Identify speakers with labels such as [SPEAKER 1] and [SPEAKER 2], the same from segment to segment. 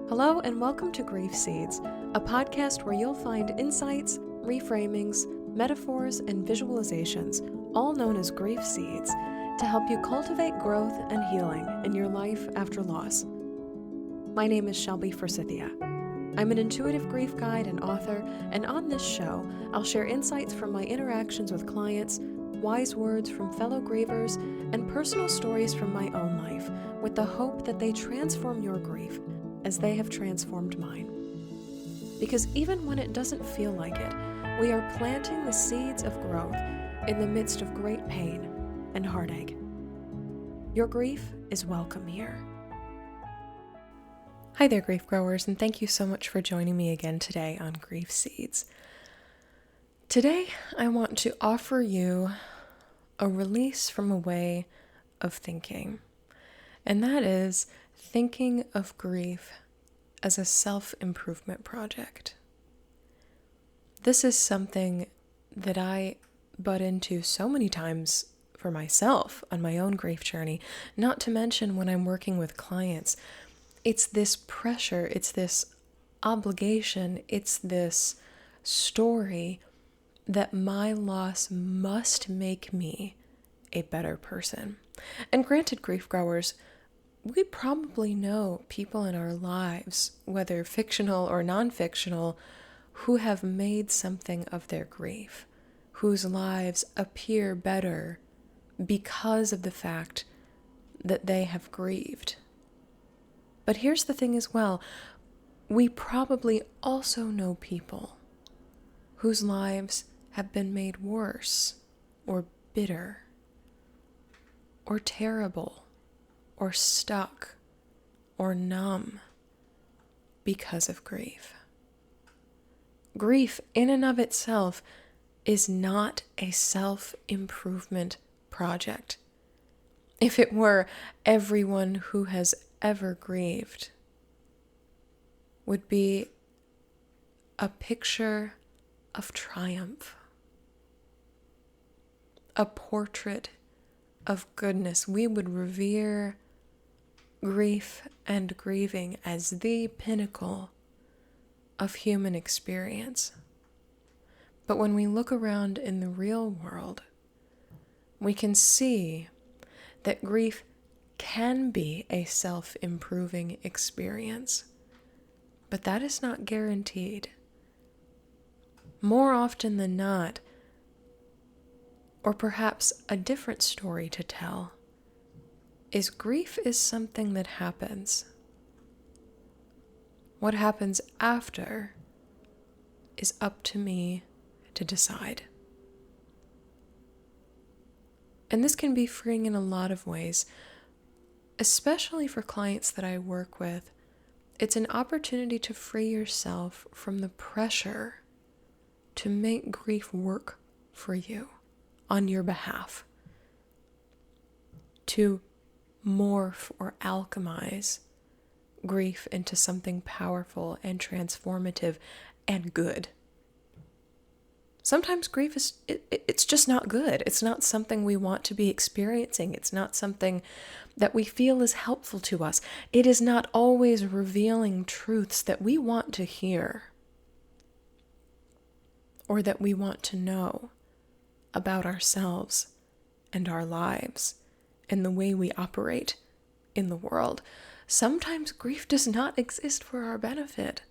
[SPEAKER 1] Hello and welcome to Grief Seeds, a podcast where you'll find insights, reframings, metaphors, and visualizations, all known as grief seeds, to help you cultivate growth and healing in your life after loss. My name is Shelby Forsythia. I'm an intuitive grief guide and author, and on this show, I'll share insights from my interactions with clients, wise words from fellow grievers, and personal stories from my own life, with the hope that they transform your grief as they have transformed mine. Because even when it doesn't feel like it, we are planting the seeds of growth in the midst of great pain and heartache. Your grief is welcome here. Hi there, grief growers, and thank you so much for joining me again today on Grief Seeds. Today, I want to offer you a release from a way of thinking, and that is thinking of grief as a self-improvement project. This is something that I butt into so many times for myself on my own grief journey, not to mention when I'm working with clients. It's this pressure, it's this obligation, it's this story that my loss must make me a better person. And granted, grief growers, we probably know people in our lives, whether fictional or non-fictional, who have made something of their grief, whose lives appear better because of the fact that they have grieved. But here's the thing as well, we probably also know people whose lives have been made worse, or bitter, or terrible, or stuck, or numb because of grief. Grief in and of itself is not a self-improvement project. If it were, everyone who has ever grieved would be a picture of triumph, a portrait of goodness. We would revere grief and grieving as the pinnacle of human experience. But when we look around in the real world, we can see that grief can be a self-improving experience, but that is not guaranteed. More often than not, or perhaps a different story to tell, is grief is something that happens. What happens after is up to me to decide. And this can be freeing in a lot of ways, especially for clients that I work with. It's an opportunity to free yourself from the pressure to make grief work for you on your behalf, to morph or alchemize grief into something powerful and transformative and good. Sometimes grief it's just not good. It's not something we want to be experiencing. It's not something that we feel is helpful to us. It is not always revealing truths that we want to hear or that we want to know about ourselves and our lives and the way we operate in the world. Sometimes grief does not exist for our benefit.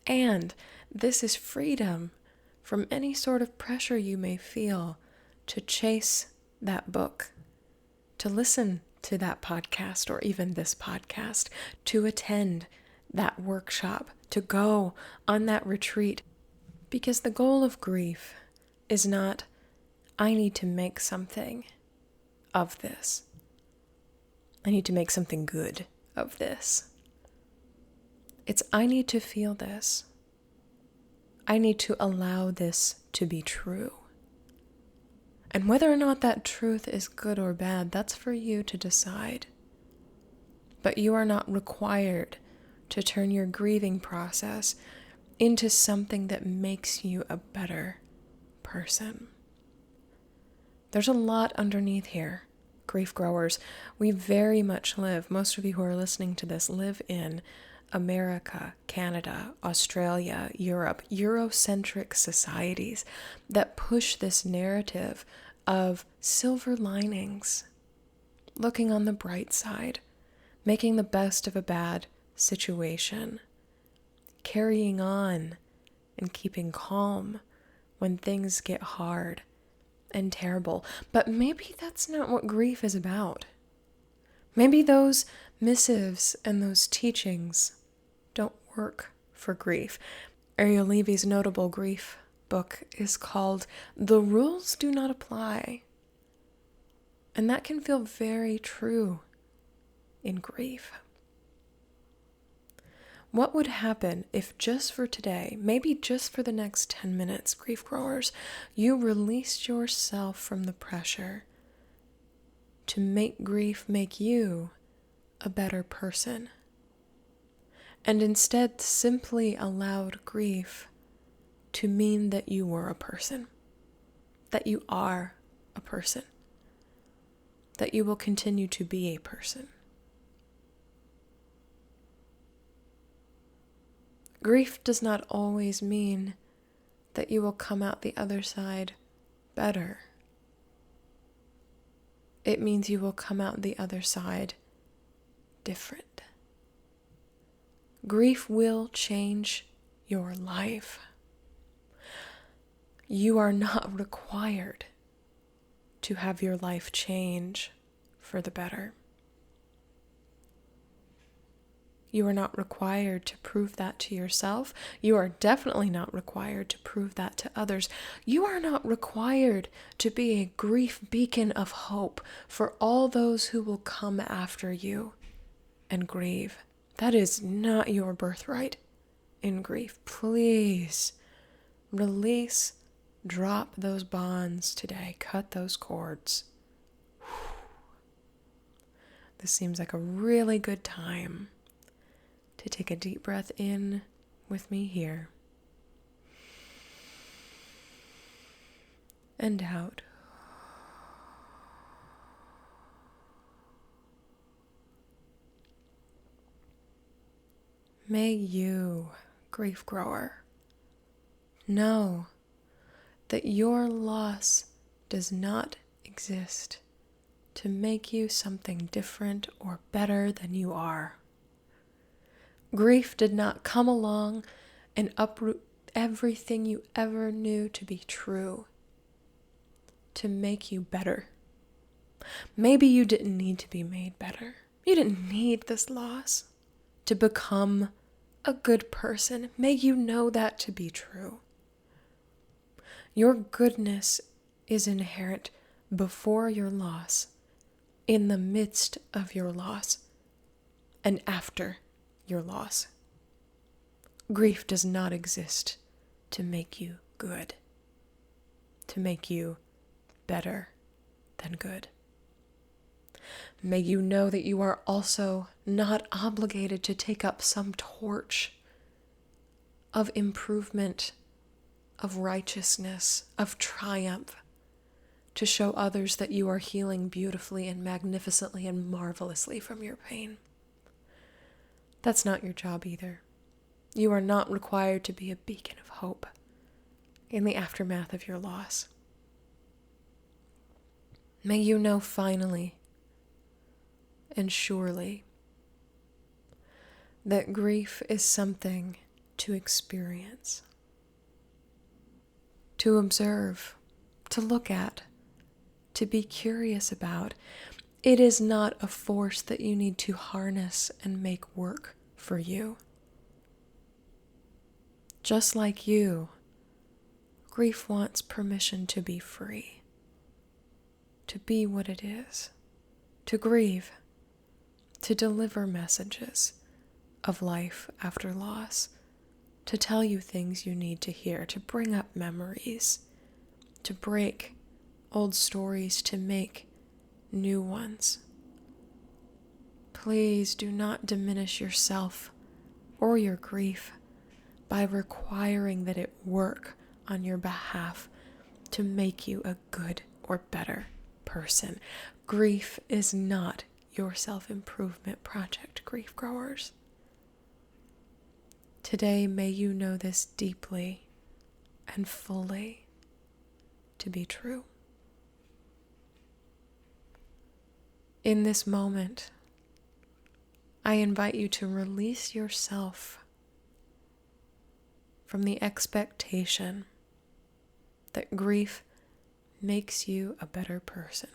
[SPEAKER 1] And this is freedom from any sort of pressure you may feel to chase that book, to listen to that podcast or even this podcast, to attend that workshop, to go on that retreat. Because the goal of grief is not, I need to make something of this. I need to make something good of this. It's, I need to feel this. I need to allow this to be true. And whether or not that truth is good or bad, that's for you to decide. But you are not required to turn your grieving process into something that makes you a better person. There's a lot underneath here. grief growers, we very much live, most of you who are listening to this live in America, Canada, Australia, Europe, Eurocentric societies that push this narrative of silver linings, looking on the bright side, making the best of a bad situation, carrying on and keeping calm when things get hard and terrible. But maybe that's not what grief is about. Maybe those missives and those teachings don't work for grief. Ariel Levy's notable grief book is called The Rules Do Not Apply. And that can feel very true in grief. What would happen if just for today, maybe just for the next 10 minutes, grief growers, you released yourself from the pressure to make grief make you a better person, and instead simply allowed grief to mean that you were a person, that you are a person, that you will continue to be a person. Grief does not always mean that you will come out the other side better. It means you will come out the other side different. Grief will change your life. You are not required to have your life change for the better. You are not required to prove that to yourself. You are definitely not required to prove that to others. You are not required to be a grief beacon of hope for all those who will come after you and grieve. That is not your birthright in grief. Please release, drop those bonds today. Cut those cords. This seems like a really good time to take a deep breath in with me here and out. May you, grief grower, know that your loss does not exist to make you something different or better than you are. Grief did not come along and uproot everything you ever knew to be true to make you better. Maybe you didn't need to be made better. You didn't need this loss to become a good person. May you know that to be true. Your goodness is inherent before your loss, in the midst of your loss, and after your loss. Grief does not exist to make you good, to make you better than good. May you know that you are also not obligated to take up some torch of improvement, of righteousness, of triumph, to show others that you are healing beautifully and magnificently and marvelously from your pain. That's not your job either. You are not required to be a beacon of hope in the aftermath of your loss. May you know finally and surely that grief is something to experience, to observe, to look at, to be curious about. It is not a force that you need to harness and make work for you. Just like you, grief wants permission to be free, to be what it is, to grieve, to deliver messages of life after loss, to tell you things you need to hear, to bring up memories, to break old stories, to make new ones. Please do not diminish yourself or your grief by requiring that it work on your behalf to make you a good or better person. person. Grief is not your self-improvement project, grief growers. Today, may you know this deeply and fully to be true. In this moment, I invite you to release yourself from the expectation that grief makes you a better person,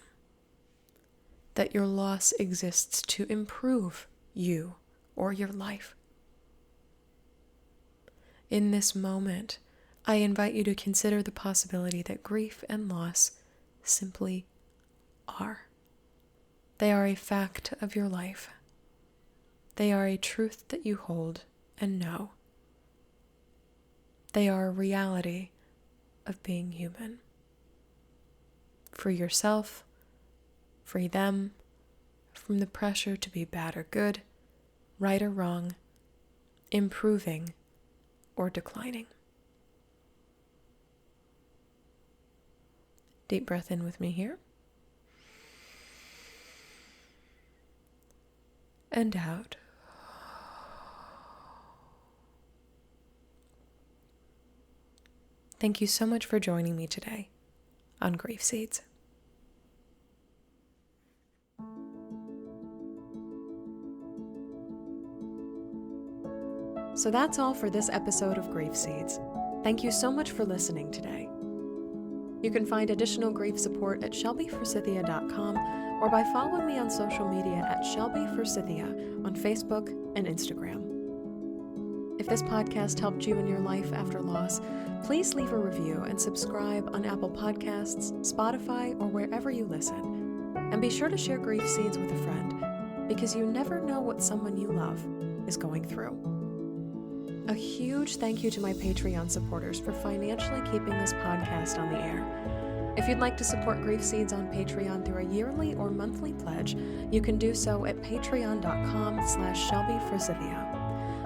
[SPEAKER 1] that your loss exists to improve you or your life. In this moment, I invite you to consider the possibility that grief and loss simply are. They are a fact of your life. They are a truth that you hold and know. They are a reality of being human. Free yourself, free them from the pressure to be bad or good, right or wrong, improving or declining. Deep breath in with me here. And out. Thank you so much for joining me today on Grief Seeds. So that's all for this episode of Grief Seeds. Thank you so much for listening today. You can find additional grief support at shelbyforsythia.com or by following me on social media at shelbyforsythia on Facebook and Instagram. If this podcast helped you in your life after loss, please leave a review and subscribe on Apple Podcasts, Spotify, or wherever you listen. And be sure to share Grief Seeds with a friend, because you never know what someone you love is going through. A huge thank you to my Patreon supporters for financially keeping this podcast on the air. If you'd like to support Grief Seeds on Patreon through a yearly or monthly pledge, you can do so at patreon.com/shelbyforsythia.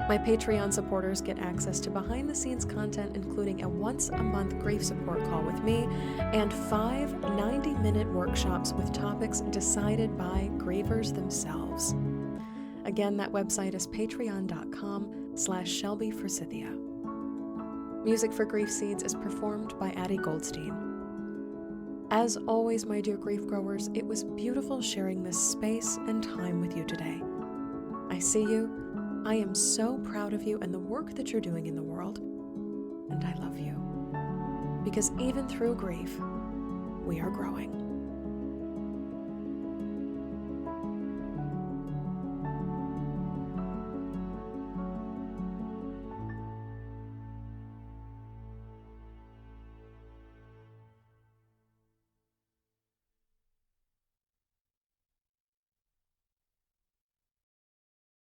[SPEAKER 1] My Patreon supporters get access to behind-the-scenes content, including a once-a-month grief support call with me and 5 90-minute workshops with topics decided by grievers themselves. Again, that website is patreon.com/shelbyforsythia. Music for Grief Seeds is performed by Addie Goldstein. As always, my dear grief growers, it was beautiful sharing this space and time with you today. I see you. I am so proud of you and the work that you're doing in the world. And I love you. Because even through grief, we are growing.